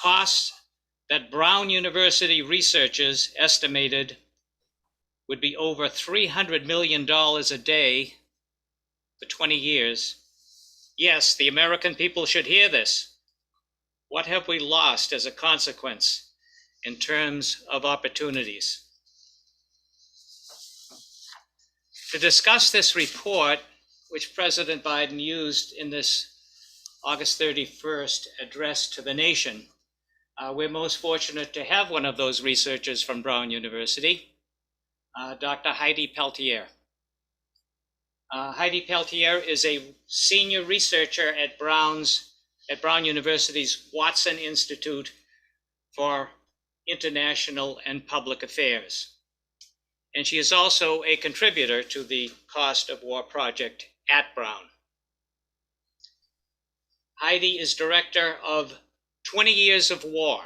costs that Brown University researchers estimated would be over $300 million a day for 20 years. Yes, the American people should hear this. What have we lost as a consequence in terms of opportunities? To discuss this report, which President Biden used in this August 31st address to the nation, we're most fortunate to have one of those researchers from Brown University, Dr. Heidi Peltier. Heidi Peltier is a senior researcher at Brown University's Watson Institute for International and Public Affairs. And she is also a contributor to the Cost of War project at Brown. Heidi is director of 20 Years of War,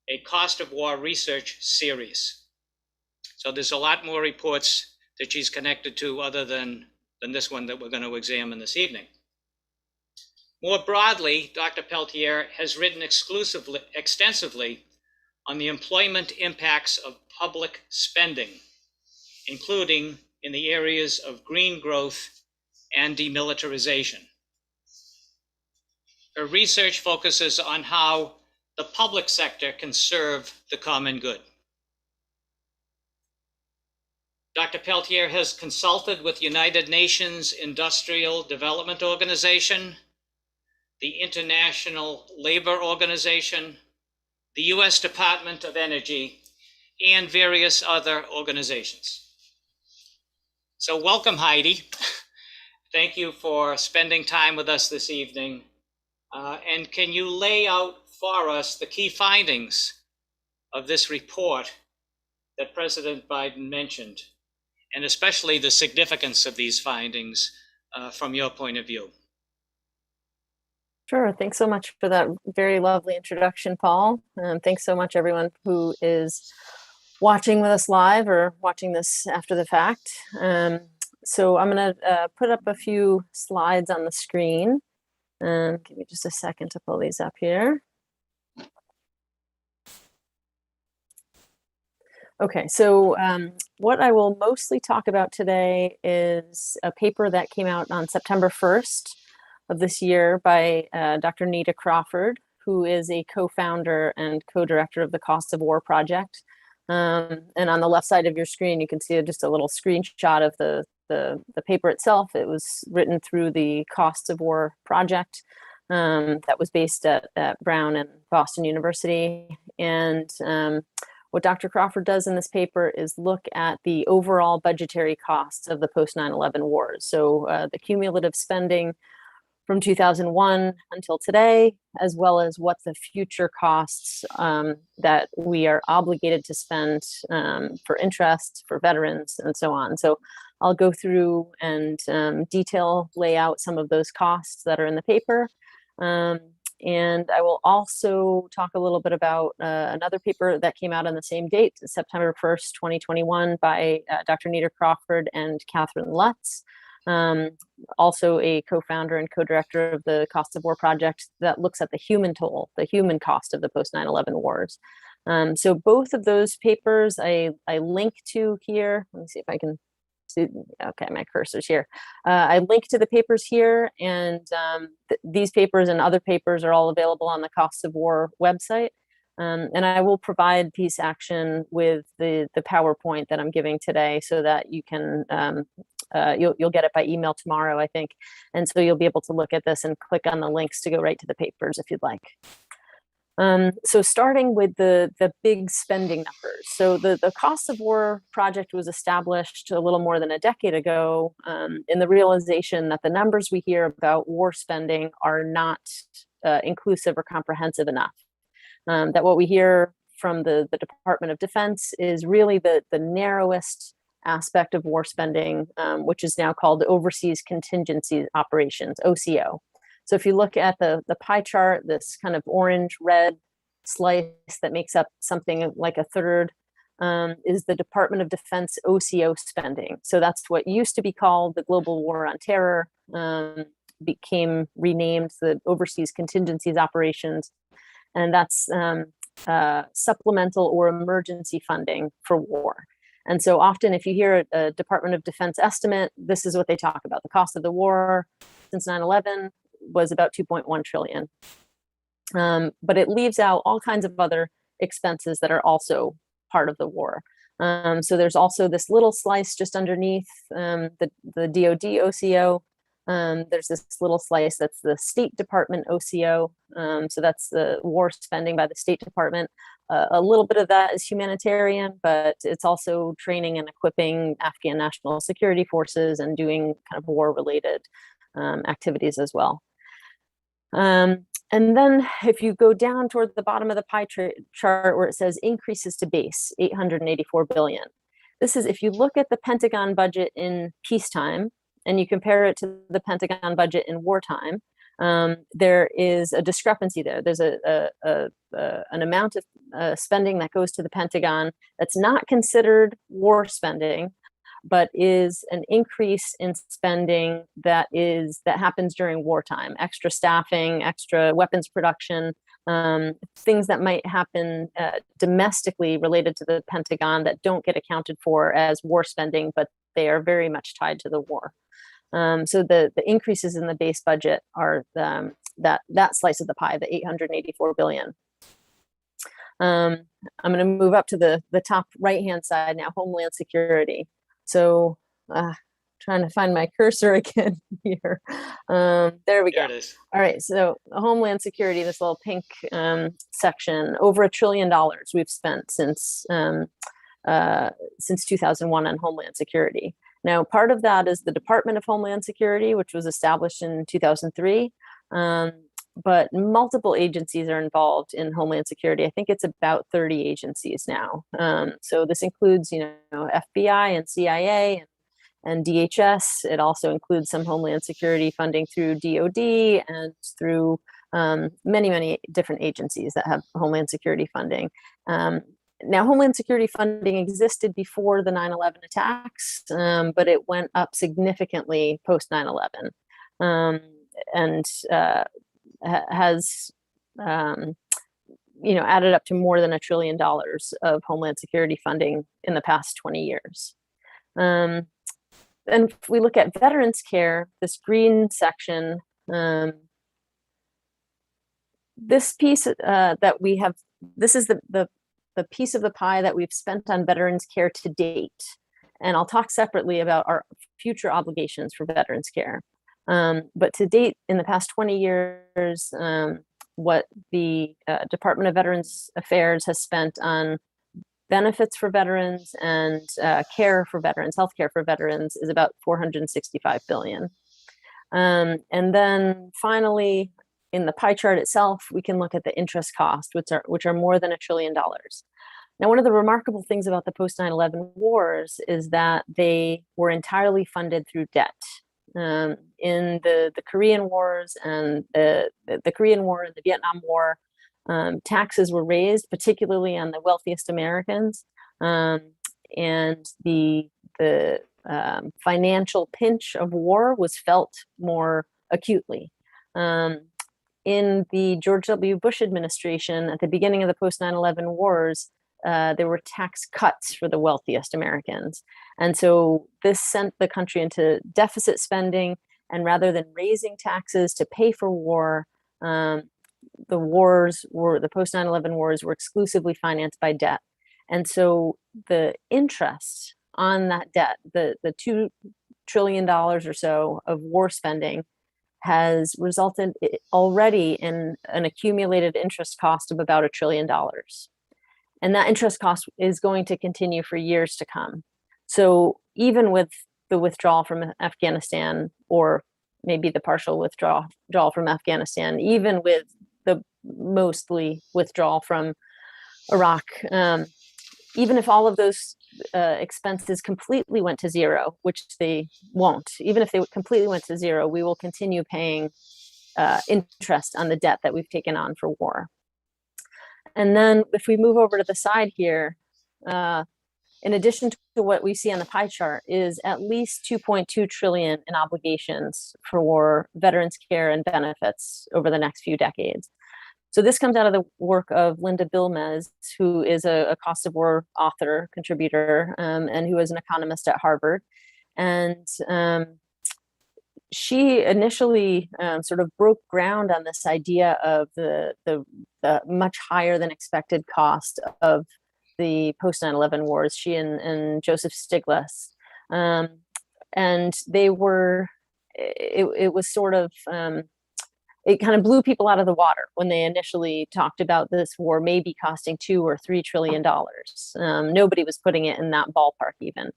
a Cost of War research series. So there's a lot more reports that she's connected to other than this one that we're going to examine this evening. More broadly, Dr. Peltier has written extensively on the employment impacts of public spending, including in the areas of green growth and demilitarization. Her research focuses on how the public sector can serve the common good. Dr. Peltier has consulted with United Nations Industrial Development Organization, the International Labor Organization, the U.S. Department of Energy, and various other organizations. So welcome, Heidi. Thank you for spending time with us this evening. And can you lay out for us the key findings of this report that President Biden mentioned, and especially the significance of these findings from your point of view? Sure. Thanks so much for that very lovely introduction, Paul. Thanks so much, everyone who is watching with us live or watching this after the fact. So I'm going to put up a few slides on the screen. Give me just a second to pull these up here. Okay, so what I will mostly talk about today is a paper that came out on September 1st of this year by Dr. Nita Crawford, who is a co-founder and co-director of the Cost of War project. And on the left side of your screen, you can see just a little screenshot of the paper itself. It was written through the Cost of War project that was based at Brown and Boston University. And what Dr. Crawford does in this paper is look at the overall budgetary costs of the post-9/11 wars. So the cumulative spending from 2001 until today, as well as what the future costs that we are obligated to spend for interest, for veterans, and so on. So I'll go through and lay out some of those costs that are in the paper. And I will also talk a little bit about another paper that came out on the same date, September 1st, 2021, by Dr. Nita Crawford and Catherine Lutz, also a co-founder and co-director of the Cost of War project that looks at the human toll, the human cost of the post-9/11 wars. So both of those papers I link to here. Let me see if I can see. Okay, my cursor's here. I link to the papers here, and these papers and other papers are all available on the Cost of War website. And I will provide Peace Action with the PowerPoint that I'm giving today so that you can, you'll get it by email tomorrow, I think. And so you'll be able to look at this and click on the links to go right to the papers if you'd like. So starting with the big spending numbers. So the Cost of War project was established a little more than a decade ago in the realization that the numbers we hear about war spending are not inclusive or comprehensive enough. That what we hear from the Department of Defense is really the narrowest aspect of war spending, which is now called Overseas Contingency Operations, OCO. So if you look at the pie chart, this kind of orange-red slice that makes up something like a third is the Department of Defense OCO spending. So that's what used to be called the Global War on Terror, became renamed the Overseas Contingencies Operations. and that's supplemental or emergency funding for war. And so often if you hear a Department of Defense estimate, this is what they talk about. The cost of the war since 9/11 was about 2.1 trillion. But it leaves out all kinds of other expenses that are also part of the war. So there's also this little slice just underneath the DoD OCO. There's this little slice that's the State Department OCO. So that's the war spending by the State Department. A little bit of that is humanitarian, but it's also training and equipping Afghan national security forces and doing kind of war-related activities as well. And then if you go down toward the bottom of the pie chart where it says increases to base, 884 billion. This is, if you look at the Pentagon budget in peacetime and you compare it to the Pentagon budget in wartime, there is a discrepancy there. There's an amount of spending that goes to the Pentagon that's not considered war spending, but is an increase in spending that happens during wartime, extra staffing, extra weapons production, things that might happen domestically related to the Pentagon that don't get accounted for as war spending, but they are very much tied to the war. So the increases in the base budget are that slice of the pie, the 884 billion. I'm going to move up to the top right-hand side now, Homeland Security. So trying to find my cursor again here. There we go. There it is. All right, so Homeland Security, this little pink section, over $1 trillion we've spent since 2001 on Homeland Security. Now, part of that is the Department of Homeland Security, which was established in 2003. But multiple agencies are involved in Homeland Security. I think it's about 30 agencies now. So this includes, FBI and CIA and DHS. It also includes some Homeland Security funding through DoD and through many, many different agencies that have Homeland Security funding. Now, Homeland Security funding existed before the 9/11 attacks, but it went up significantly post 9/11. And has added up to more than $1 trillion of Homeland Security funding in the past 20 years. And if we look at veterans care, this green section, this piece that we have, this is the piece of the pie that we've spent on veterans care to date. And I'll talk separately about our future obligations for veterans care. But to date, in the past 20 years, what the Department of Veterans Affairs has spent on benefits for veterans and care for veterans, healthcare for veterans, is about $465 billion. And then finally, in the pie chart itself, we can look at the interest cost, which are more than $1 trillion. Now, one of the remarkable things about the post 9/11 wars is that they were entirely funded through debt. In the Korean Wars and the Korean War and the Vietnam War, taxes were raised, particularly on the wealthiest Americans, and the financial pinch of war was felt more acutely. In the George W. Bush administration, at the beginning of the post 9/11 wars, there were tax cuts for the wealthiest Americans. And so this sent the country into deficit spending. And rather than raising taxes to pay for war, the post 9/11 wars were exclusively financed by debt. And so the interest on that debt, the $2 trillion or so of war spending, has resulted already in an accumulated interest cost of about $1 trillion. And that interest cost is going to continue for years to come. So even with the withdrawal from Afghanistan, or maybe the partial withdrawal from Afghanistan, even with the mostly withdrawal from Iraq, even if all of those expenses completely went to zero, which they won't, even if they completely went to zero, we will continue paying interest on the debt that we've taken on for war. And then if we move over to the side here, in addition to what we see on the pie chart, is at least 2.2 trillion in obligations for veterans care and benefits over the next few decades. So this comes out of the work of Linda Bilmez, who is a cost of war author, contributor, and who is an economist at Harvard. And she initially sort of broke ground on this idea of the much higher than expected cost of the post-9/11 wars, she and Joseph Stiglitz. And they were, it was sort of, it kind of blew people out of the water when they initially talked about this war maybe costing $2 or $3 trillion. Nobody was putting it in that ballpark even.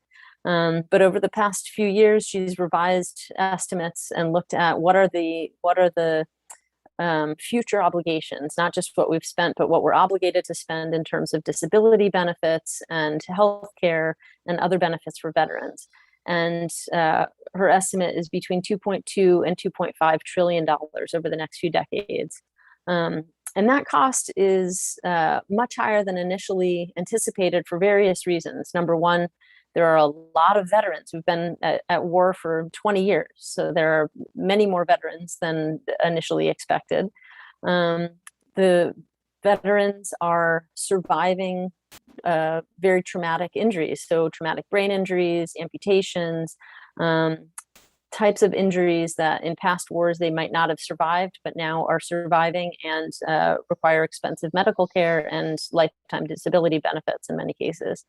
But over the past few years, she's revised estimates and looked at what are the future obligations, not just what we've spent, but what we're obligated to spend in terms of disability benefits and healthcare and other benefits for veterans. And her estimate is between 2.2 and 2.5 trillion dollars over the next few decades. And that cost is much higher than initially anticipated for various reasons. Number one, there are a lot of veterans who've been at war for 20 years. So there are many more veterans than initially expected. The veterans are surviving very traumatic injuries. So traumatic brain injuries, amputations, types of injuries that in past wars they might not have survived, but now are surviving and require expensive medical care and lifetime disability benefits in many cases.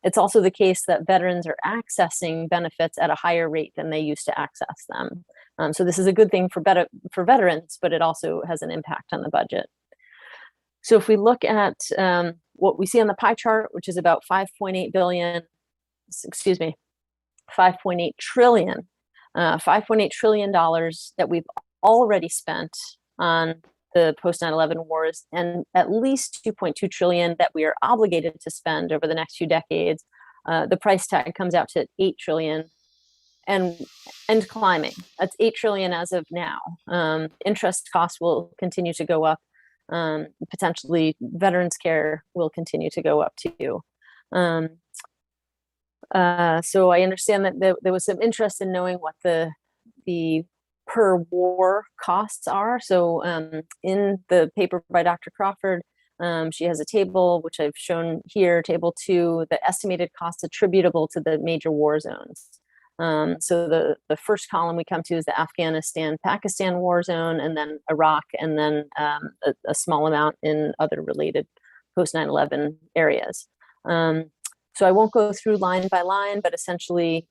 It's also the case that veterans are accessing benefits at a higher rate than they used to access them. So this is a good thing for veterans, but it also has an impact on the budget. So if we look at what we see on the pie chart, which is about 5.8 trillion, $5.8 trillion that we've already spent on the post-9/11 wars, and at least 2.2 trillion that we are obligated to spend over the next few decades. The price tag comes out to 8 trillion and climbing. That's 8 trillion as of now. Interest costs will continue to go up. Potentially veterans care will continue to go up too. So I understand that there was some interest in knowing what the per war costs are. So in the paper by Dr. Crawford, she has a table, which I've shown here, table 2, the estimated costs attributable to the major war zones. So the first column we come to is the Afghanistan-Pakistan war zone, and then Iraq, and then a small amount in other related post-9/11 areas. So I won't go through line by line, but essentially,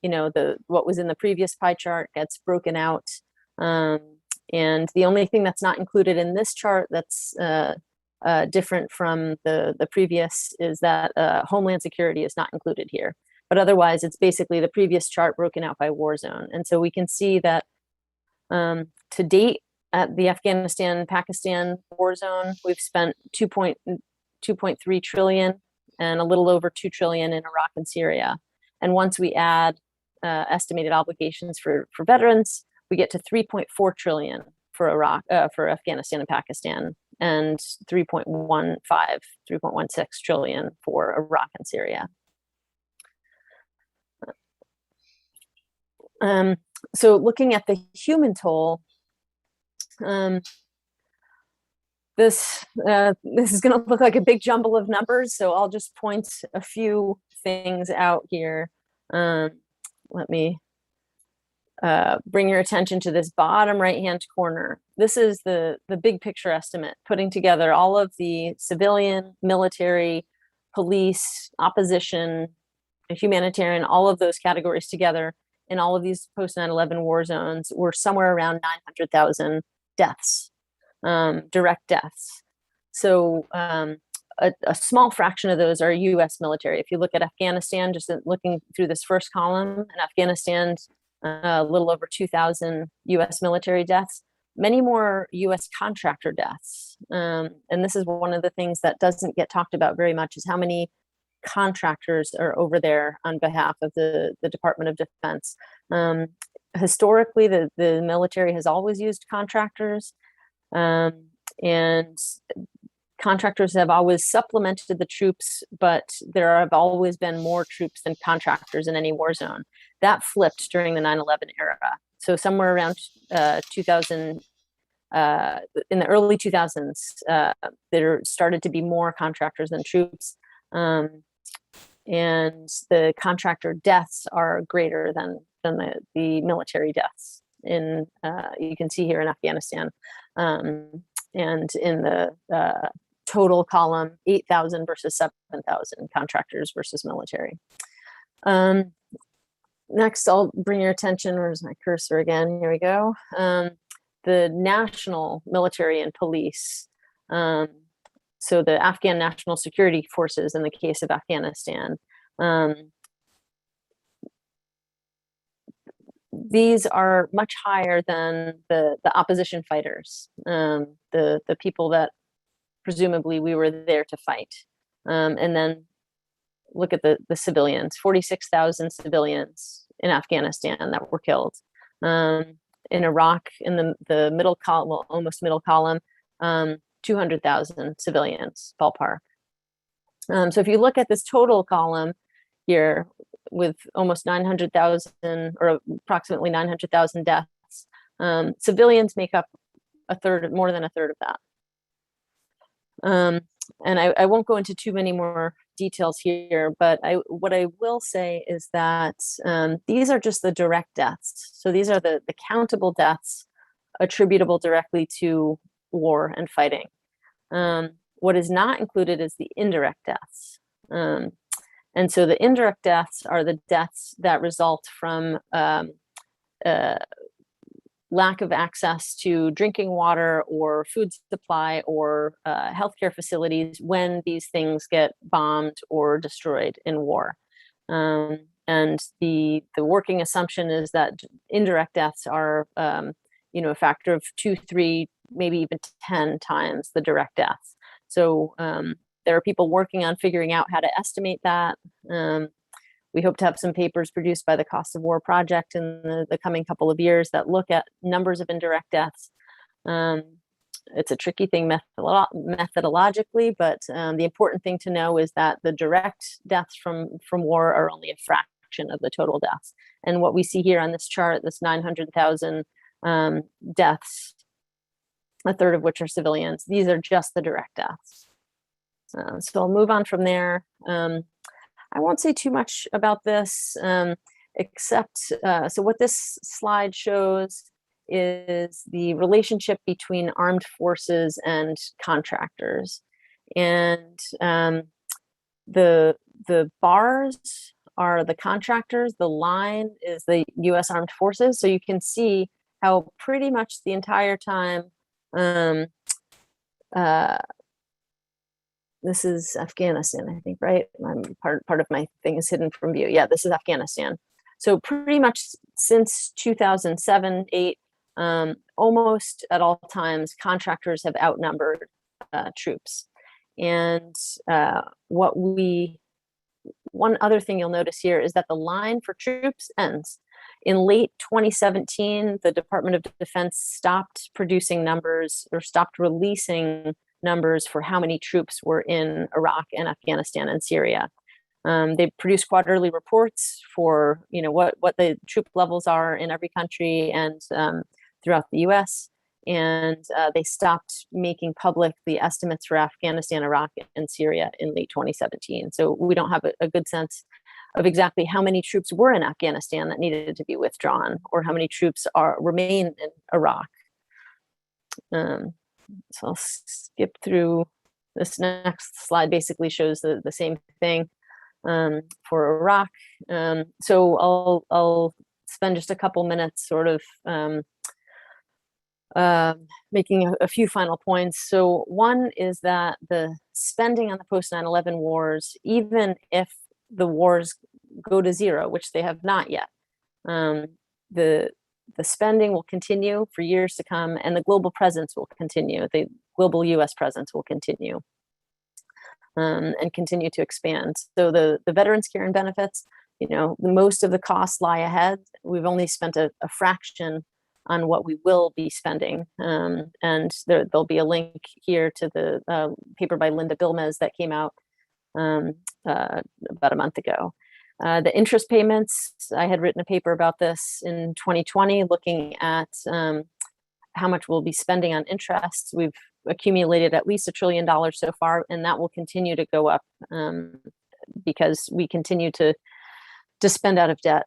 what was in the previous pie chart gets broken out. And the only thing that's not included in this chart that's different from the previous is that Homeland Security is not included here. But otherwise, it's basically the previous chart broken out by war zone. And so we can see that to date at the Afghanistan-Pakistan war zone, we've spent 2.3 trillion and a little over 2 trillion in Iraq and Syria. And once we add estimated obligations for veterans, we get to 3.4 trillion for Afghanistan and Pakistan, and 3.16 trillion for Iraq and Syria. So looking at the human toll, this is going to look like a big jumble of numbers, so I'll just point a few things out here. Let me bring your attention to this bottom right-hand corner. This is the big picture estimate, putting together all of the civilian, military, police, opposition, humanitarian, all of those categories together in all of these post-9/11 war zones were somewhere around 900,000 deaths, direct deaths. So a small fraction of those are U.S. military. If you look at Afghanistan, just looking through this first column, in Afghanistan, a little over 2,000 U.S. military deaths, many more U.S. contractor deaths. And this is one of the things that doesn't get talked about very much, is how many contractors are over there on behalf of the Department of Defense. Historically, the military has always used contractors, and contractors have always supplemented the troops, but there have always been more troops than contractors in any war zone. That flipped during the 9/11 era. So somewhere around 2000, in the early 2000s, there started to be more contractors than troops. And the contractor deaths are greater than the military deaths. You can see here in Afghanistan, and in the total column, 8,000 versus 7,000 contractors versus military. Next, I'll bring your attention. Where's my cursor again? Here we go. The national military and police. So the Afghan National Security Forces in the case of Afghanistan. These are much higher than the opposition fighters, the people that presumably we were there to fight. And then look at the civilians, 46,000 civilians in Afghanistan that were killed. In Iraq, in the middle column, well, almost middle column, 200,000 civilians, ballpark. So if you look at this total column here with almost 900,000 or approximately 900,000 deaths, civilians make up more than a third of that. And I won't go into too many more details here, but what I will say is that these are just the direct deaths. So these are the countable deaths attributable directly to war and fighting. What is not included is the indirect deaths. And so the indirect deaths are the deaths that result from lack of access to drinking water or food supply or healthcare facilities when these things get bombed or destroyed in war. And the working assumption is that indirect deaths are a factor of 2, 3, maybe even 10 times the direct deaths. So there are people working on figuring out how to estimate that. We hope to have some papers produced by the Cost of War Project in the coming couple of years that look at numbers of indirect deaths. It's a tricky thing methodologically, but the important thing to know is that the direct deaths from war are only a fraction of the total deaths. And what we see here on this chart, this 900,000 deaths, a third of which are civilians, these are just the direct deaths. So I'll move on from there. I won't say too much about this, except, so what this slide shows is the relationship between armed forces and contractors. And the bars are the contractors, the line is the US Armed Forces. So you can see how pretty much the entire time, this is Afghanistan, I think, right? Part of my thing is hidden from view. Yeah, this is Afghanistan. So pretty much since 2007, 8, almost at all times, contractors have outnumbered troops. And one other thing you'll notice here is that the line for troops ends. In late 2017, the Department of Defense stopped producing numbers or stopped releasing numbers for how many troops were in Iraq and Afghanistan and Syria. They produce quarterly reports for what the troop levels are in every country and throughout the US. And they stopped making public the estimates for Afghanistan, Iraq, and Syria in late 2017. So we don't have a good sense of exactly how many troops were in Afghanistan that needed to be withdrawn, or how many troops remain in Iraq. So I'll skip through. This next slide basically shows the same thing for Iraq. So I'll spend just a couple minutes sort of making a few final points. So one is that the spending on the post-9/11 wars, even if the wars go to zero, which they have not yet, the spending will continue for years to come, and the global presence will continue. The global US presence will continue and continue to expand. So the veterans care and benefits, most of the costs lie ahead. We've only spent a fraction on what we will be spending. And there'll be a link here to the paper by Linda Bilmez that came out about a month ago. The interest payments, I had written a paper about this in 2020, looking at how much we'll be spending on interest. We've accumulated at least $1 trillion so far, and that will continue to go up because we continue to spend out of debt.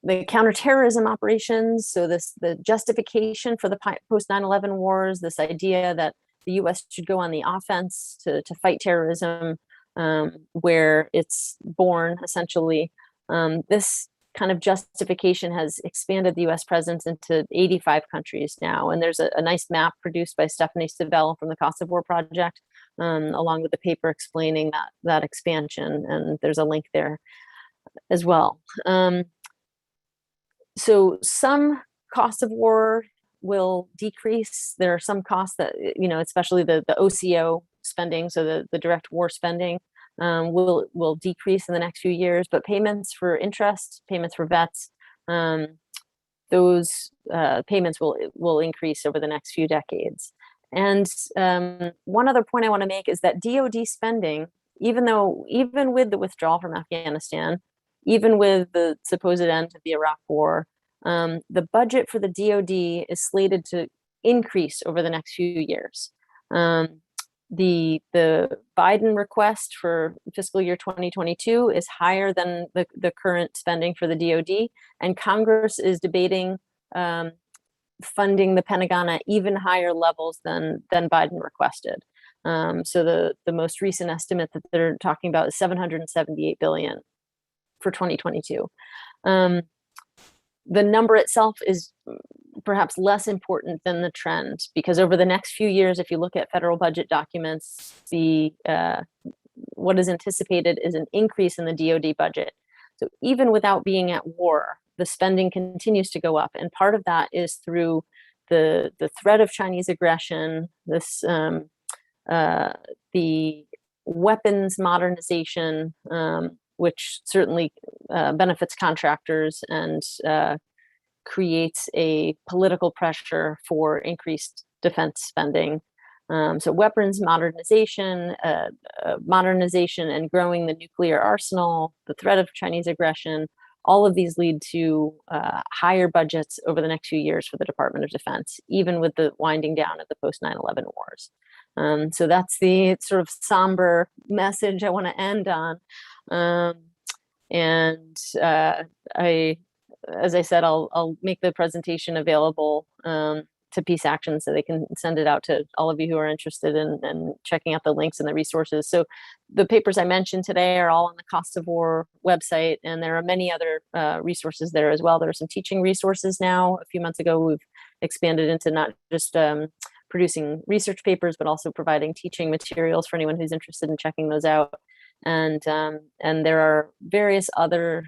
The counterterrorism operations, so the justification for the post 9/11 wars, this idea that the U.S. should go on the offense to fight terrorism, where it's born, essentially. This kind of justification has expanded the U.S. presence into 85 countries now. And there's a nice map produced by Stephanie Sibel from the Cost of War Project, along with the paper explaining that expansion. And there's a link there as well. So some costs of war will decrease. There are some costs that, especially the OCO spending, so the direct war spending, will decrease in the next few years, but payments for interest, payments for vets, those payments will increase over the next few decades. And one other point I want to make is that DoD spending, even with the withdrawal from Afghanistan, even with the supposed end of the Iraq War, the budget for the DoD is slated to increase over the next few years. The Biden request for fiscal year 2022 is higher than the current spending for the DoD, and Congress is debating funding the Pentagon at even higher levels than Biden requested. So the most recent estimate that they're talking about is $778 billion for 2022. The number itself is perhaps less important than the trend, because over the next few years, if you look at federal budget documents, what is anticipated is an increase in the DoD budget. So even without being at war, the spending continues to go up, and part of that is through the threat of Chinese aggression, the weapons modernization, which certainly benefits contractors and creates a political pressure for increased defense spending. So weapons modernization and growing the nuclear arsenal, the threat of Chinese aggression, all of these lead to higher budgets over the next few years for the Department of Defense, even with the winding down of the post 9/11 wars. So that's the sort of somber message I want to end on. As I said, I'll make the presentation available to Peace Action so they can send it out to all of you who are interested in checking out the links and the resources. So the papers I mentioned today are all on the Cost of War website, and there are many other resources there as well. There are some teaching resources now. A few months ago, we've expanded into not just producing research papers, but also providing teaching materials for anyone who's interested in checking those out. And there are various other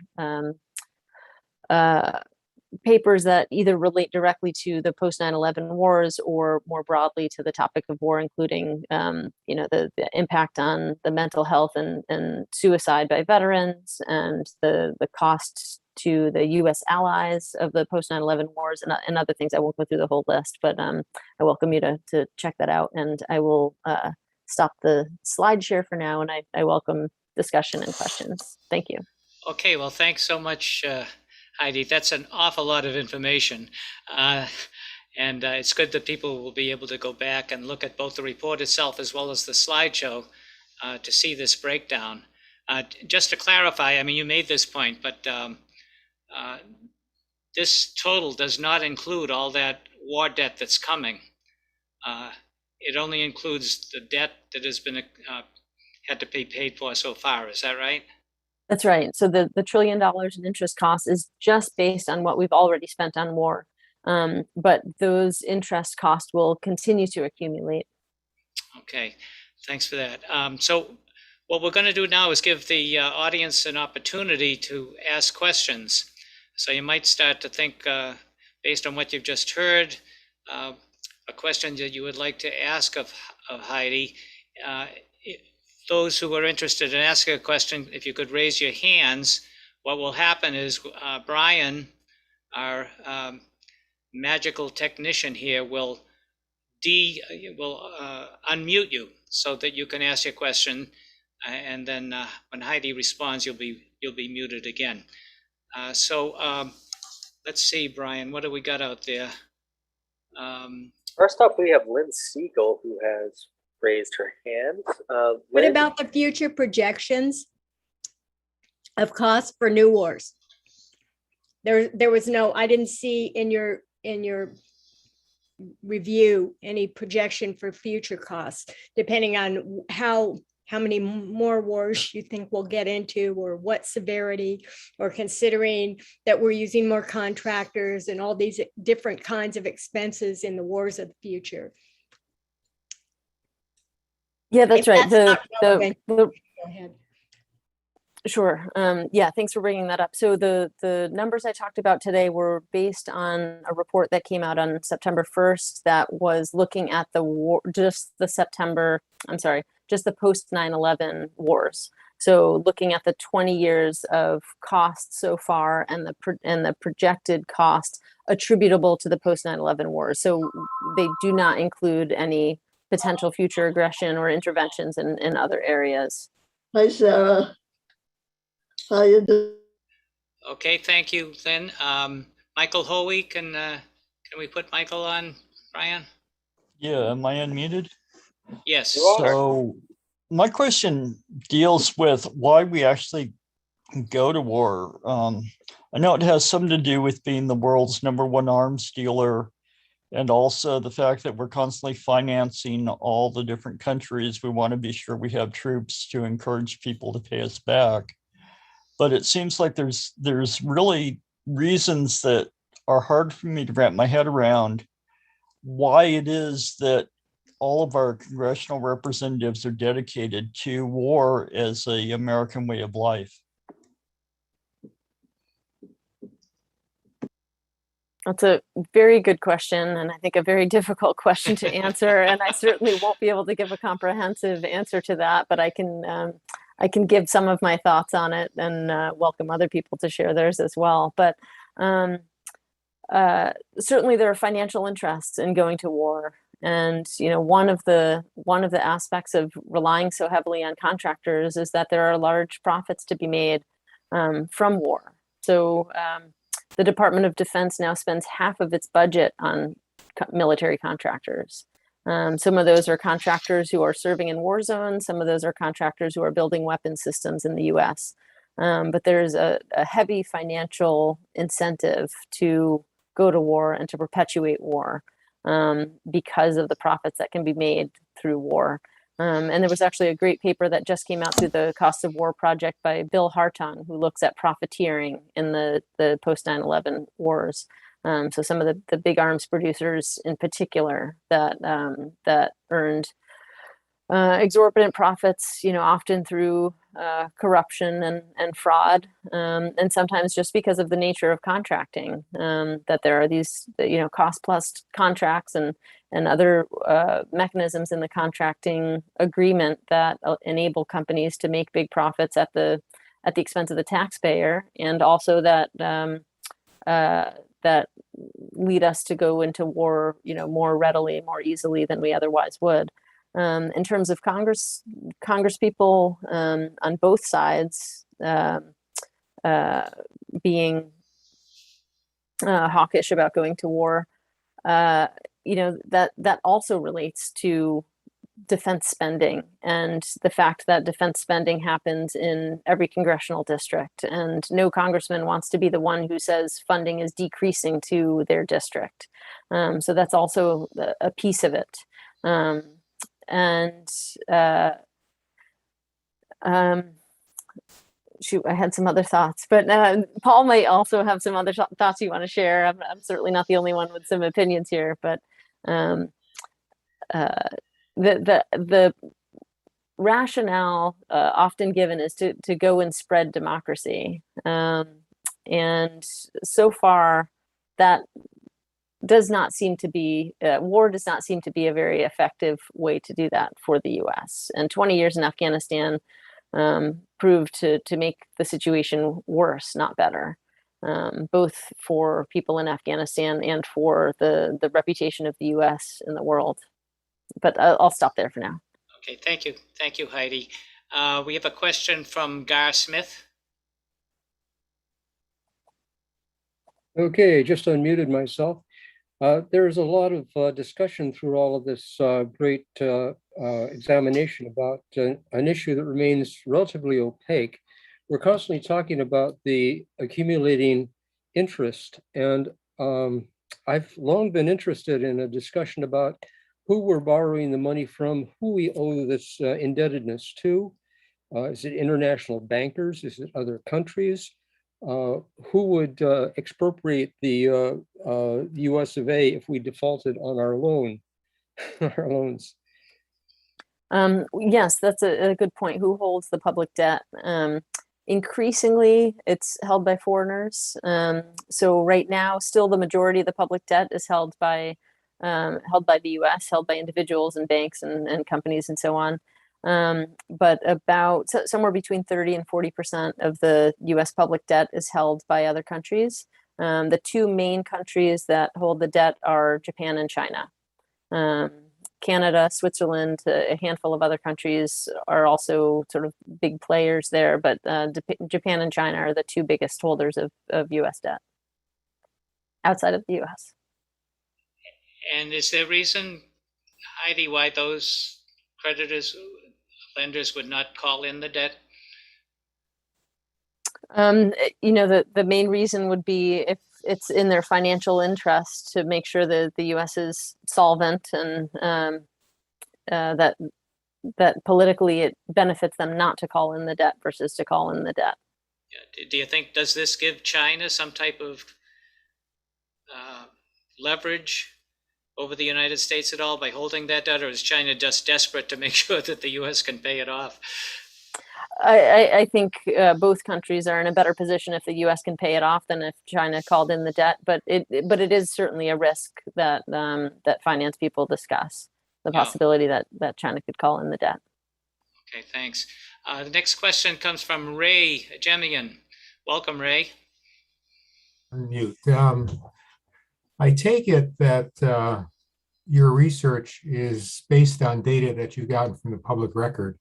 papers that either relate directly to the post 9/11 wars or more broadly to the topic of war, including the impact on the mental health and suicide by veterans, and the costs to the U.S. allies of the post 9/11 wars, and other things. I won't go through the whole list, but I welcome you to check that out. And I will stop the slide share for now, and I welcome discussion and questions. Thank you. Okay, well, thanks so much, Heidi. That's an awful lot of information. And it's good that people will be able to go back and look at both the report itself as well as the slideshow to see this breakdown. Just to clarify, I mean, you made this point, but this total does not include all that war debt that's coming. It only includes the debt that has been had to be paid for so far. Is that right? That's right. So the $1 trillion in interest costs is just based on what we've already spent on war. But those interest costs will continue to accumulate. Okay, thanks for that. So what we're going to do now is give the audience an opportunity to ask questions. So you might start to think, based on what you've just heard, a question that you would like to ask of Heidi. Those who are interested in asking a question, if you could raise your hands, what will happen is Brian, our magical technician here, will unmute you so that you can ask your question, and then when Heidi responds, you'll be muted again. So let's see, Brian, what do we got out there? First up, we have Lynn Siegel, who has raised her hand. What about the future projections of costs for new wars? There was no, I didn't see in your review any projection for future costs, depending on how many more wars you think we'll get into, or what severity, or considering that we're using more contractors and all these different kinds of expenses in the wars of the future. Yeah, that's right. Go ahead. Sure. Yeah, thanks for bringing that up. So the numbers I talked about today were based on a report that came out on September 1st that was looking at the war, just the post 9/11 wars. So looking at the 20 years of costs so far and the projected cost attributable to the post 9/11 wars. So they do not include any potential future aggression or interventions in other areas. Hi, Sarah. How you doing? Okay, thank you, Lynn. Michael Hoey, can we put Michael on, Brian? Yeah, am I unmuted? Yes. You are. So my question deals with why we actually go to war. I know it has something to do with being the world's #1 arms dealer, and also the fact that we're constantly financing all the different countries. We want to be sure we have troops to encourage people to pay us back. But it seems like there's really reasons that are hard for me to wrap my head around why it is that all of our congressional representatives are dedicated to war as an American way of life. That's a very good question, and I think a very difficult question to answer. And I certainly won't be able to give a comprehensive answer to that, but I can give some of my thoughts on it and welcome other people to share theirs as well. But certainly there are financial interests in going to war. And one of the aspects of relying so heavily on contractors is that there are large profits to be made from war. So the Department of Defense now spends half of its budget on military contractors. Some of those are contractors who are serving in war zones. Some of those are contractors who are building weapon systems in the US. But there's a heavy financial incentive to go to war and to perpetuate war because of the profits that can be made through war. And there was actually a great paper that just came out through the Cost of War project by Bill Hartung, who looks at profiteering in the post 9/11 wars. So some of the big arms producers in particular that earned exorbitant profits, often through corruption and fraud, and sometimes just because of the nature of contracting, that there are these cost plus contracts and other mechanisms in the contracting agreement that enable companies to make big profits at the expense of the taxpayer, and also that that lead us to go into war, more readily, more easily than we otherwise would. In terms of Congress people on both sides being hawkish about going to war, that also relates to defense spending and the fact that defense spending happens in every congressional district, and no congressman wants to be the one who says funding is decreasing to their district. So that's also a piece of it. Shoot, I had some other thoughts, but Paul might also have some other thoughts you want to share. I'm certainly not the only one with some opinions here, but the rationale often given is to go and spread democracy, and so far that does not seem to be war does not seem to be a very effective way to do that for the US. And 20 years in Afghanistan proved to make the situation worse, not better, both for people in Afghanistan and for the reputation of the US in the world. But I'll stop there for now. Okay, thank you, Heidi. We have a question from Gar Smith. Okay, just unmuted myself. There's a lot of discussion through all of this great examination about an issue that remains relatively opaque. We're constantly talking about the accumulating interest, and I've long been interested in a discussion about who we're borrowing the money from, who we owe this indebtedness to. Is it international bankers? Is it other countries? Who would expropriate the US of A if we defaulted on our our loans? Yes, that's a good point. Who holds the public debt? Increasingly, it's held by foreigners. So right now, still the majority of the public debt is held by the US, held by individuals and banks and companies and so on. But about somewhere between 30 and 40% of the US public debt is held by other countries. The two main countries that hold the debt are Japan and China. Canada, Switzerland, a handful of other countries are also sort of big players there, but Japan and China are the two biggest holders of US debt outside of the US. And is there a reason, Heidi, why those lenders would not call in the debt? The main reason would be if it's in their financial interest to make sure that the US is solvent, and that politically it benefits them not to call in the debt versus to call in the debt. Yeah. Do you think, does this give China some type of leverage over the United States at all by holding that debt, or is China just desperate to make sure that the US can pay it off? I think both countries are in a better position if the U.S. can pay it off than if China called in the debt. But it is certainly a risk that that finance people discuss, the possibility that China could call in the debt. Okay, thanks. The next question comes from Ray Jemian. Welcome, Ray. Unmute. I take it that your research is based on data that you've gotten from the public record.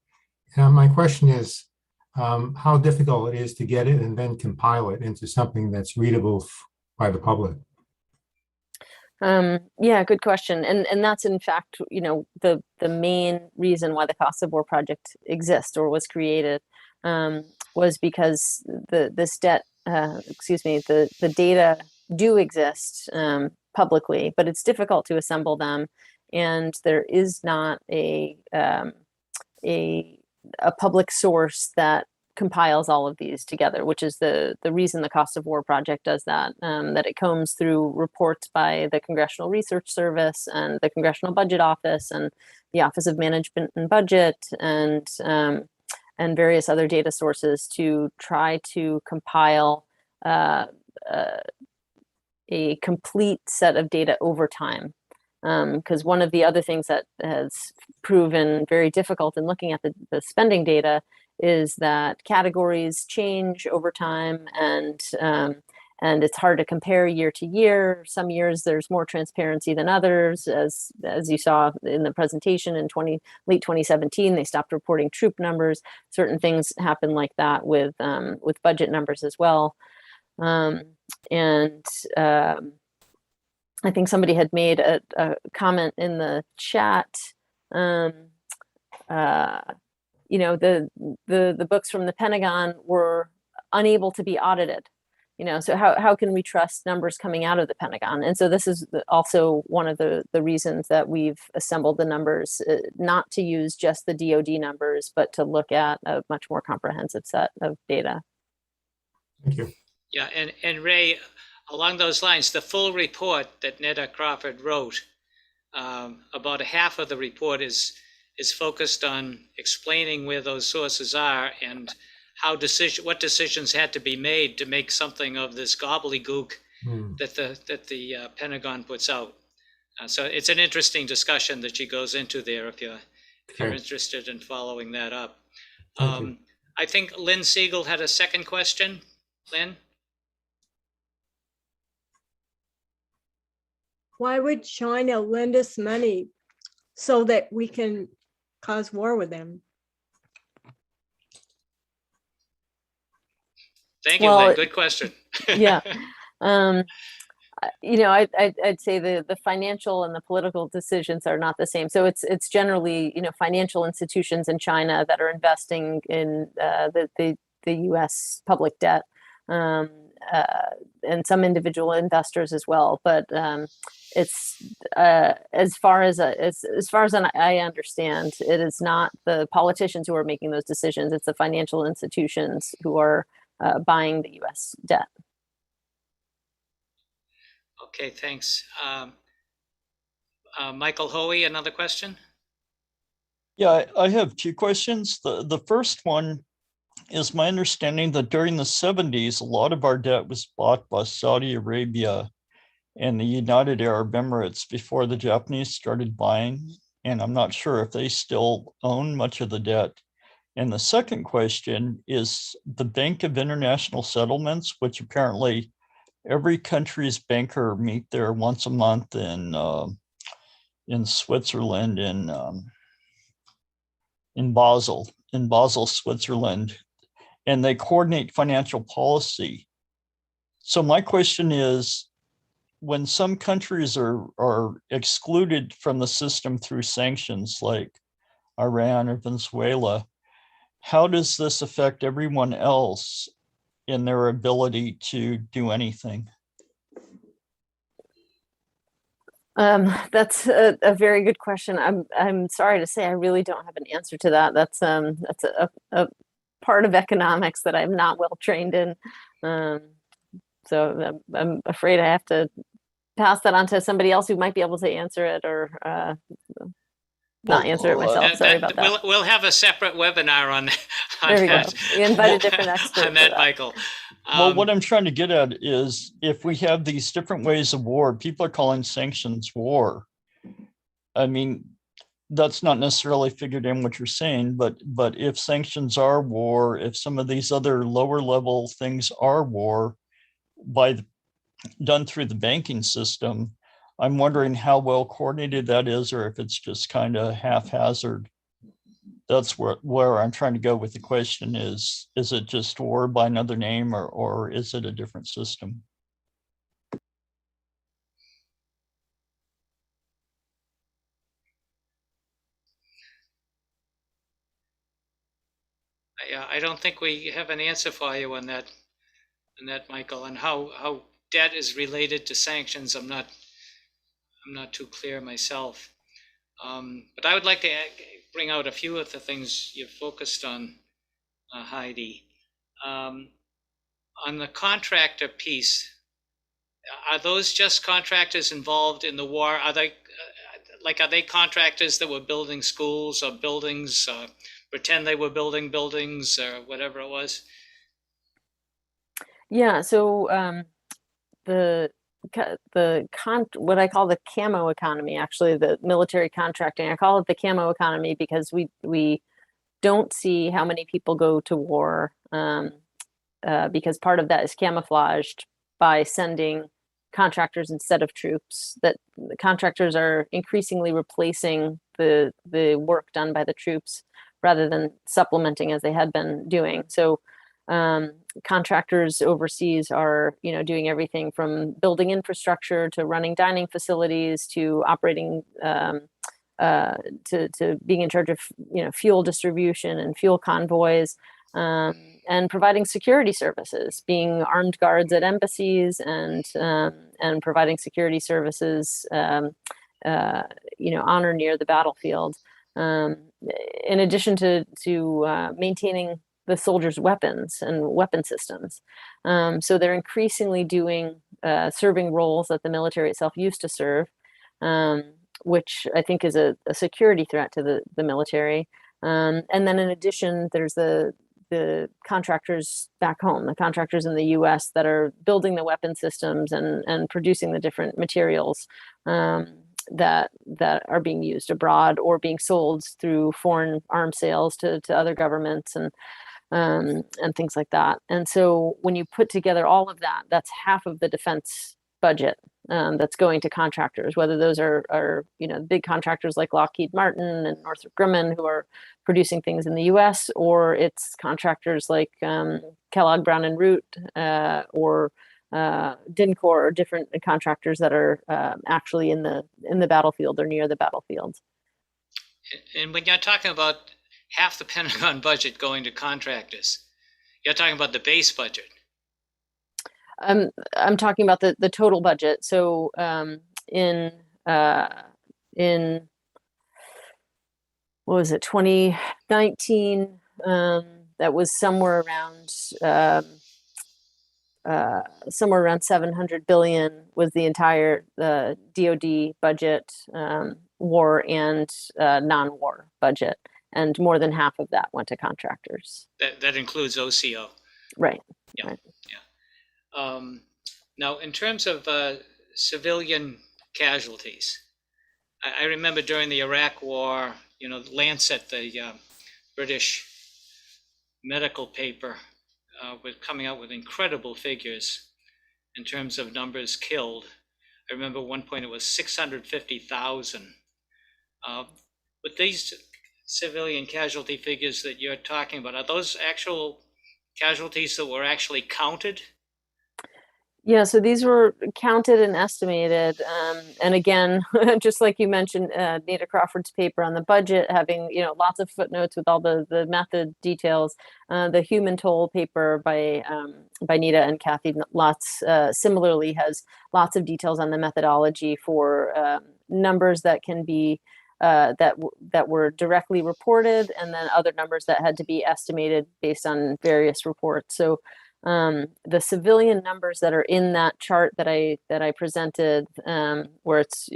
My question is how difficult it is to get it and then compile it into something that's readable by the public. Yeah, good question. And that's in fact, the main reason why the Cost of War project exists or was created, was because this debt, the data do exist publicly, but it's difficult to assemble them, and there is not a public source that compiles all of these together, which is the reason the Cost of War project does that, that it combs through reports by the Congressional Research Service and the Congressional Budget Office and the Office of Management and Budget and various other data sources to try to compile a complete set of data over time. Because one of the other things that has proven very difficult in looking at the spending data is that categories change over time, and it's hard to compare year to year. Some years there's more transparency than others, as you saw in the presentation in late 2017, they stopped reporting troop numbers. Certain things happen like that with budget numbers as well, I think somebody had made a comment in the chat. The books from the Pentagon were unable to be audited. So how can we trust numbers coming out of the Pentagon? And so this is also one of the reasons that we've assembled the numbers, not to use just the DoD numbers, but to look at a much more comprehensive set of data. Thank you. Yeah, and Ray, along those lines, the full report that Netta Crawford wrote, about a half of the report is focused on explaining where those sources are and what decisions had to be made to make something of this gobbledygook that the Pentagon puts out. So it's an interesting discussion that she goes into there if you're interested in following that up. I think Lynn Siegel had a second question. Lynn? Why would China lend us money so that we can cause war with them? Thank you, Lynn. Good question. Yeah. I'd say the financial and the political decisions are not the same. So it's generally, financial institutions in China that are investing in the U.S. public debt, and some individual investors as well. But it's as far as I understand, it is not the politicians who are making those decisions. It's the financial institutions who are buying the U.S. debt. Okay, thanks. Michael Hoey, another question? Yeah, I have two questions. The first one is my understanding that during the 70s, a lot of our debt was bought by Saudi Arabia and the United Arab Emirates before the Japanese started buying. And I'm not sure if they still own much of the debt. And the second question is the Bank of International Settlements, which apparently every country's banker meet there once a month in Switzerland, in Basel, Switzerland, and they coordinate financial policy. So my question is, when some countries are excluded from the system through sanctions like Iran or Venezuela, how does this affect everyone else in their ability to do anything? That's a very good question. I'm sorry to say I really don't have an answer to that. That's a part of economics that I'm not well trained in. So I'm afraid I have to pass that on to somebody else who might be able to answer it, or not answer it myself. Sorry about that. We'll have a separate webinar on There we go. that. We invite a different expert on that, for that. Michael. Well, what I'm trying to get at is, if we have these different ways of war, people are calling sanctions war. I mean, that's not necessarily figured in what you're saying, but if sanctions are war, if some of these other lower level things are war done through the banking system, I'm wondering how well coordinated that is, or if it's just kind of haphazard. That's where I'm trying to go with the question is it just war by another name, or is it a different system? Yeah, I don't think we have an answer for you on that, Michael, and how debt is related to sanctions. I'm not too clear myself. But I would like to bring out a few of the things you've focused on, Heidi. On the contractor piece, are those just contractors involved in the war? Are they contractors that were building schools or buildings, pretend they were building buildings or whatever it was? Yeah, so what I call the Camo Economy, actually the military contracting, I call it the Camo Economy because we don't see how many people go to war, because part of that is camouflaged by sending contractors instead of troops. That the contractors are increasingly replacing the work done by the troops rather than supplementing as they had been doing. So contractors overseas are, doing everything from building infrastructure to running dining facilities to operating, to being in charge of, fuel distribution and fuel convoys, and providing security services, being armed guards at embassies and providing security services, on or near the battlefield. In addition to maintaining the soldiers' weapons and weapon systems. So they're increasingly serving roles that the military itself used to serve, which I think is a security threat to the military. And then in addition, there's the contractors back home, the contractors in the US that are building the weapon systems and producing the different materials that are being used abroad or being sold through foreign arms sales to other governments and things like that. And so when you put together all of that, that's half of the defense budget that's going to contractors, whether those are big contractors like Lockheed Martin and Northrop Grumman who are producing things in the US, or it's contractors like Kellogg Brown and Root, or DINCOR or different contractors that are actually in the battlefield or near the battlefield. And when you're talking about half the Pentagon budget going to contractors, you're talking about the base budget. I'm talking about the total budget. So in what was it, 2019, that was somewhere around 700 billion was the entire DoD budget, war and non-war budget, and more than half of that went to contractors. That includes OCO. Right. Yeah. Right. Yeah. Now, in terms of civilian casualties, I remember during the Iraq War, Lancet, the British medical paper, was coming out with incredible figures in terms of numbers killed. I remember at one point it was 650,000. But these civilian casualty figures that you're talking about, are those actual casualties that were actually counted? Yeah, so these were counted and estimated. And again, just like you mentioned, Nita Crawford's paper on the budget, having lots of footnotes with all the method details. The human toll paper by Nita and Kathy Lutz similarly has lots of details on the methodology for numbers that can be that were directly reported, and then other numbers that had to be estimated based on various reports. So the civilian numbers that are in that chart that I presented, where it's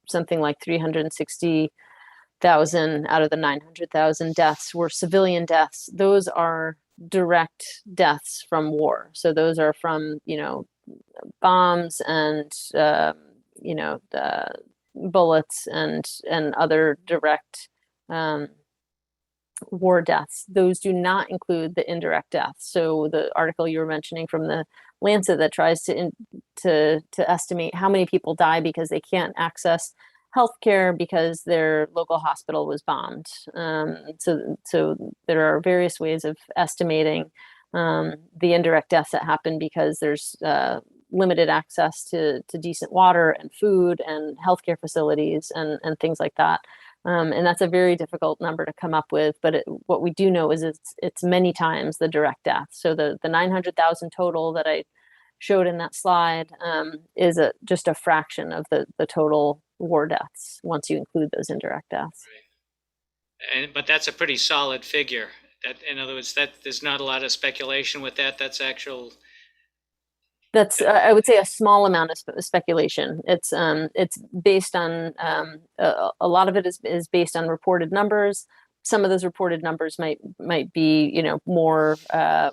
something like 360,000 out of the 900,000 deaths were civilian deaths. Those are direct deaths from war. So those are from bombs and bullets and other direct war deaths. Those do not include the indirect deaths. So the article you were mentioning from the Lancet that tries to estimate how many people die because they can't access healthcare because their local hospital was bombed. So there are various ways of estimating the indirect deaths that happen because there's limited access to decent water and food and healthcare facilities and things like that. And that's a very difficult number to come up with. But what we do know is it's many times the direct death. So the 900,000 total that I showed in that slide is just a fraction of the total war deaths once you include those indirect deaths. Right. But that's a pretty solid figure. That, in other words, that there's not a lot of speculation with that. That's actual. That's I would say a small amount of speculation. It's based on a lot of it is based on reported numbers. Some of those reported numbers might be more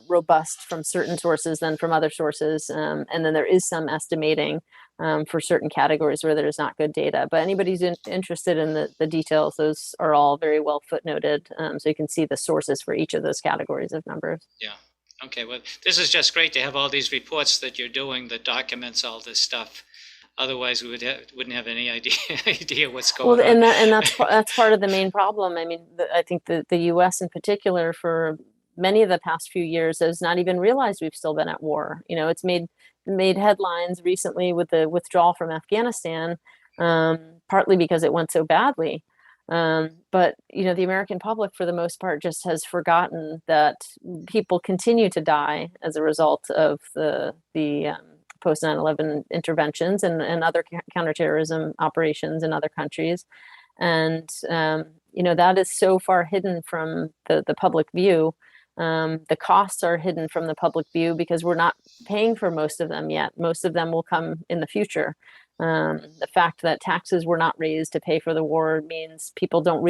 robust from certain sources than from other sources, and then there is some estimating for certain categories where there's not good data. But anybody's interested in the details, those are all very well footnoted, so you can see the sources for each of those categories of numbers. Yeah. Okay, well, this is just great to have all these reports that you're doing that documents all this stuff. Otherwise, we wouldn't have any idea what's going on. And that's part of the main problem. I mean, I think the U.S. in particular, for many of the past few years, has not even realized we've still been at war. It's made headlines recently with the withdrawal from Afghanistan, partly because it went so badly. But the American public, for the most part, just has forgotten that people continue to die as a result of the post 9/11 interventions and other counterterrorism operations in other countries, and that is so far hidden from the public view. The costs are hidden from the public view because we're not paying for most of them yet. Most of them will come in the future. The fact that taxes were not raised to pay for the war means people don't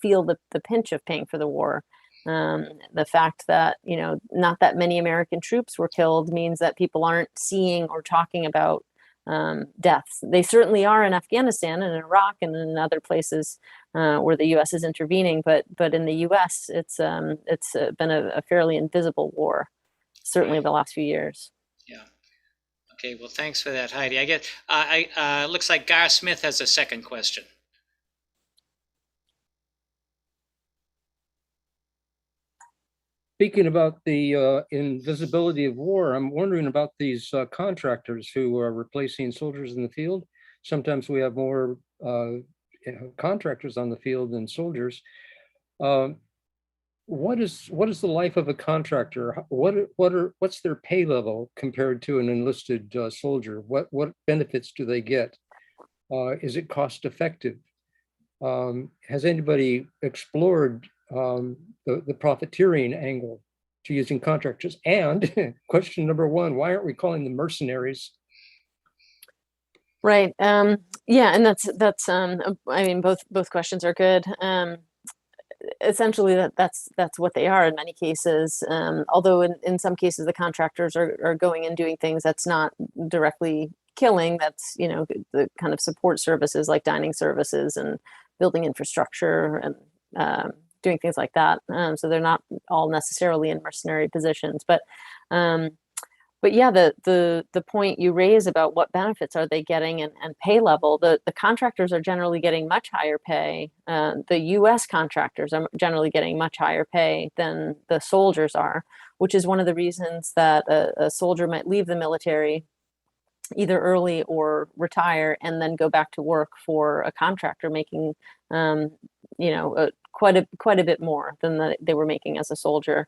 feel the pinch of paying for the war. The fact that, not that many American troops were killed means that people aren't seeing or talking about deaths. They certainly are in Afghanistan and in Iraq and in other places where the U.S. is intervening. But in the U.S., it's been a fairly invisible war, certainly the last few years. Yeah. Okay, well, thanks for that, Heidi. I get. Looks like Gar Smith has a second question. Speaking about the invisibility of war, I'm wondering about these contractors who are replacing soldiers in the field. Sometimes we have more contractors on the field than soldiers. What is the life of a contractor? What's their pay level compared to an enlisted soldier? What benefits do they get? Is it cost effective? Has anybody explored the profiteering angle to using contractors? And question number one, why aren't we calling them mercenaries? Right. Yeah, and that's I mean, both questions are good. Essentially, that's what they are in many cases. Although in some cases the contractors are going and doing things that's not directly killing. That's, you know, the kind of support services like dining services and building infrastructure and doing things like that. So they're not all necessarily in mercenary positions, but yeah, the point you raise about what benefits are they getting and pay level, the contractors are generally getting much higher pay. The U.S. contractors are generally getting much higher pay than the soldiers are, which is one of the reasons that a soldier might leave the military either early or retire and then go back to work for a contractor making, you know, quite a bit more than they were making as a soldier.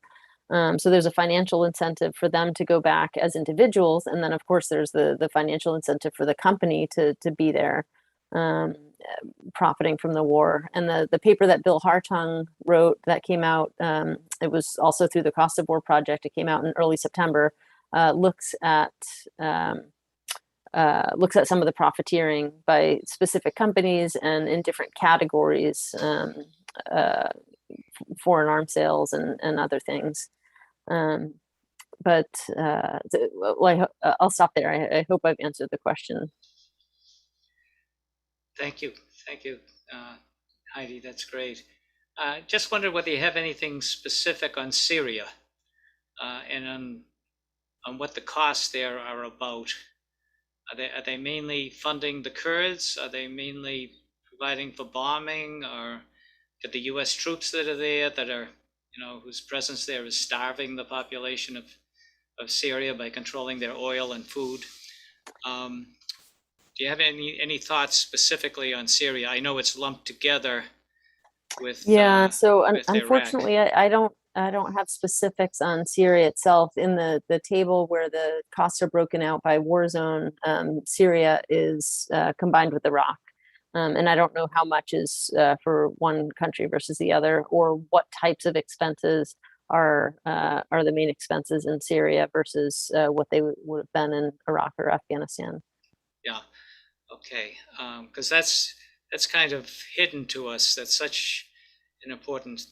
So there's a financial incentive for them to go back as individuals. And then of course there's the financial incentive for the company to be there, profiting from the war. And the paper that Bill Hartung wrote that came out, it was also through the Cost of War Project. It came out in early September, looks at some of the profiteering by specific companies and in different categories, foreign arms sales and other things. But I'll stop there. I hope I've answered the question. Thank you, Heidi. That's great. Just wondered whether you have anything specific on Syria and on what the costs there are about. Are they mainly funding the Kurds? Are they mainly providing for bombing, or are the U.S. troops that are there that are, you know, whose presence there is starving the population of Syria by controlling their oil and food? Do you have any thoughts specifically on Syria? I know it's lumped together with so with unfortunately, I don't have specifics on Syria itself. In the table where the costs are broken out by war zone, Syria is combined with Iraq. And I don't know how much is for one country versus the other, or what types of expenses are the main expenses in Syria versus what they would have been in Iraq or Afghanistan. Yeah, okay, because that's kind of hidden to us. That's such an important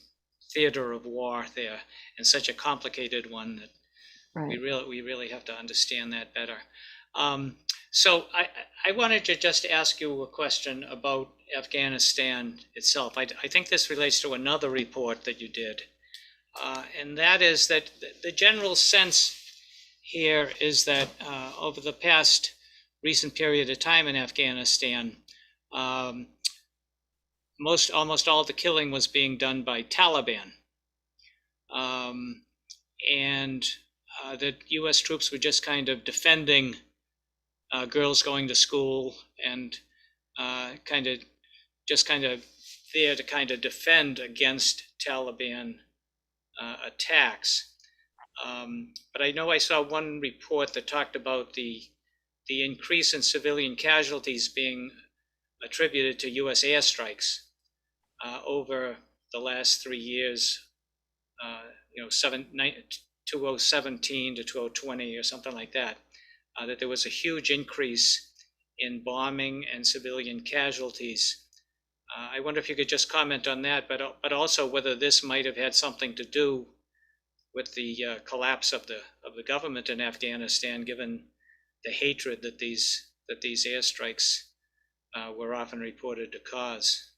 theater of war there, and such a complicated one that we really have to understand that better. So I wanted to just ask you a question about Afghanistan itself. I think this relates to another report that you did, and that is that the general sense here is that over the past recent period of time in Afghanistan, almost all the killing was being done by Taliban, and that U.S. troops were just kind of defending girls going to school and kind of there to kind of defend against Taliban attacks. But I know I saw one report that talked about the increase in civilian casualties being attributed to U.S. airstrikes over the last 3 years, 2017 to 2020 or something like that, that there was a huge increase in bombing and civilian casualties. I wonder if you could just comment on that, but also whether this might have had something to do with the collapse of the government in Afghanistan, given the hatred that these airstrikes were often reported to cause.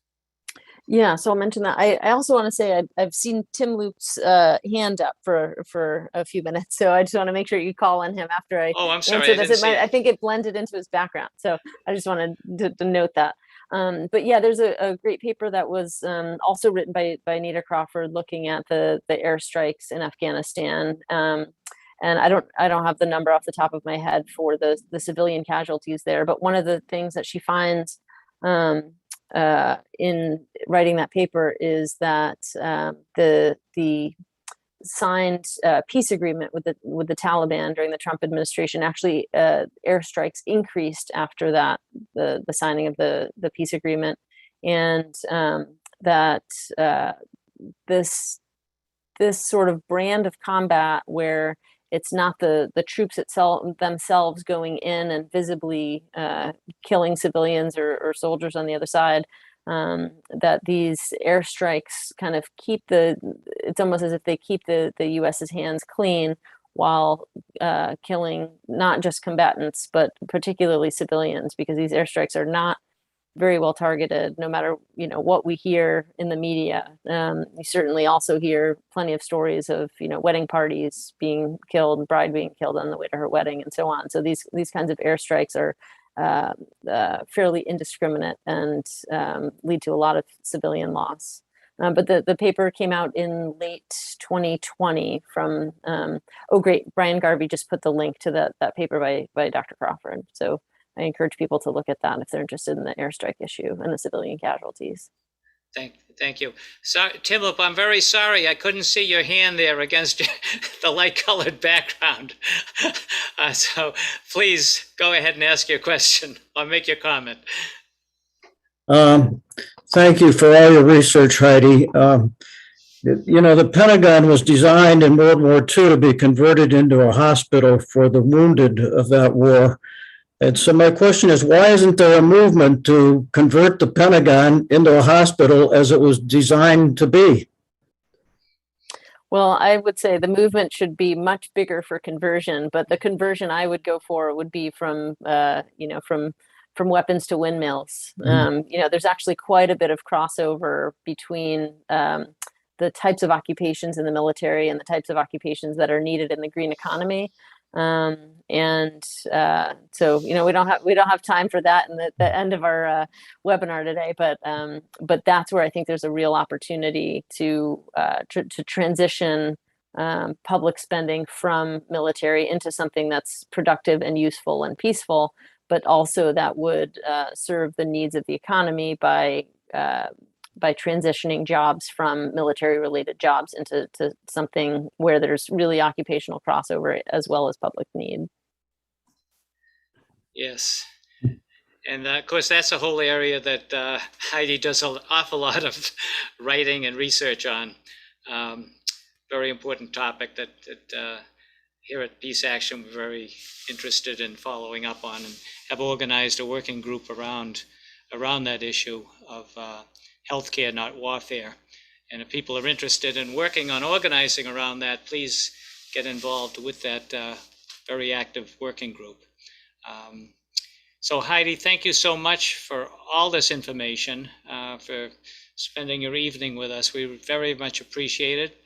Yeah, so I'll mention that. I also want to say I've seen Tim Loop's hand up for a few minutes, so I just want to make sure you call on him after I I'm sorry, answer this. I think it blended into his background, so I just wanted to note that. But yeah, there's a great paper that was also written by Nita Crawford looking at the airstrikes in Afghanistan. And I don't have the number off the top of my head for the civilian casualties there, but one of the things that she finds in writing that paper is that the signed peace agreement with the Taliban during the Trump administration, actually airstrikes increased after that, the signing of the peace agreement, and that this sort of brand of combat where it's not the troops themselves going in and visibly killing civilians or soldiers on the other side, that these airstrikes kind of it's almost as if they keep the US's hands clean while killing not just combatants, but particularly civilians, because these airstrikes are not very well targeted, no matter what we hear in the media. You certainly also hear plenty of stories of wedding parties being killed, bride being killed on the way to her wedding, and so on. So these kinds of airstrikes are fairly indiscriminate and lead to a lot of civilian loss. But the paper came out in late 2020 from great, Brian Garvey just put the link to that paper by Dr. Crawford. So I encourage people to look at that if they're interested in the airstrike issue and the civilian casualties. Thank you. So, Timlip, I'm very sorry I couldn't see your hand there against the light-colored background. So please go ahead and ask your question or make your comment. Thank you for all your research, Heidi. The Pentagon was designed in World War II to be converted into a hospital for the wounded of that war. And so my question is, why isn't there a movement to convert the Pentagon into a hospital as it was designed to be? Well, I would say the movement should be much bigger for conversion, but the conversion I would go for would be from weapons to windmills. There's actually quite a bit of crossover between the types of occupations in the military and the types of occupations that are needed in the green economy. So we don't have time for that in the end of our webinar today, but that's where I think there's a real opportunity to transition public spending from military into something that's productive and useful and peaceful, but also that would serve the needs of the economy by transitioning jobs from military-related jobs into something where there's really occupational crossover as well as public need. Yes. And of course, that's a whole area that Heidi does an awful lot of writing and research on. Very important topic that here at Peace Action, we're very interested in following up on, and have organized a working group around that issue of healthcare, not warfare. And if people are interested in working on organizing around that, please get involved with that very active working group. So Heidi, thank you so much for all this information, for spending your evening with us. We very much appreciate it.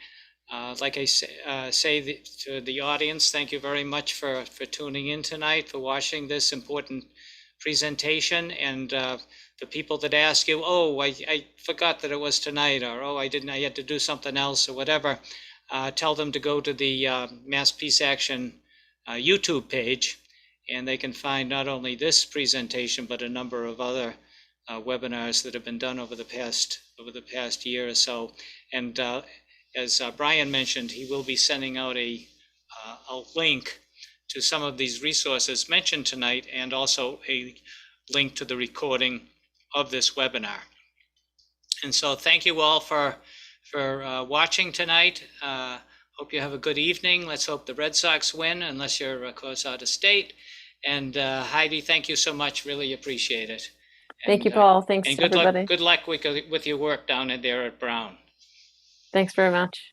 Like I say to the audience, thank you very much for tuning in tonight, for watching this important presentation, and the people that ask you, oh, I forgot that it was tonight, or oh, I had to do something else, or whatever, tell them to go to the Mass Peace Action YouTube page, and they can find not only this presentation, but a number of other webinars that have been done over the past year or so. And as Brian mentioned, he will be sending out a link to some of these resources mentioned tonight, and also a link to the recording of this webinar. And so thank you all for watching tonight. Hope you have a good evening. Let's hope the Red Sox win, unless you're, of course, out of state. And Heidi, thank you so much. Really appreciate it. Thank you, Paul. Thanks, and everybody. Good luck with your work down there at Brown. Thanks very much.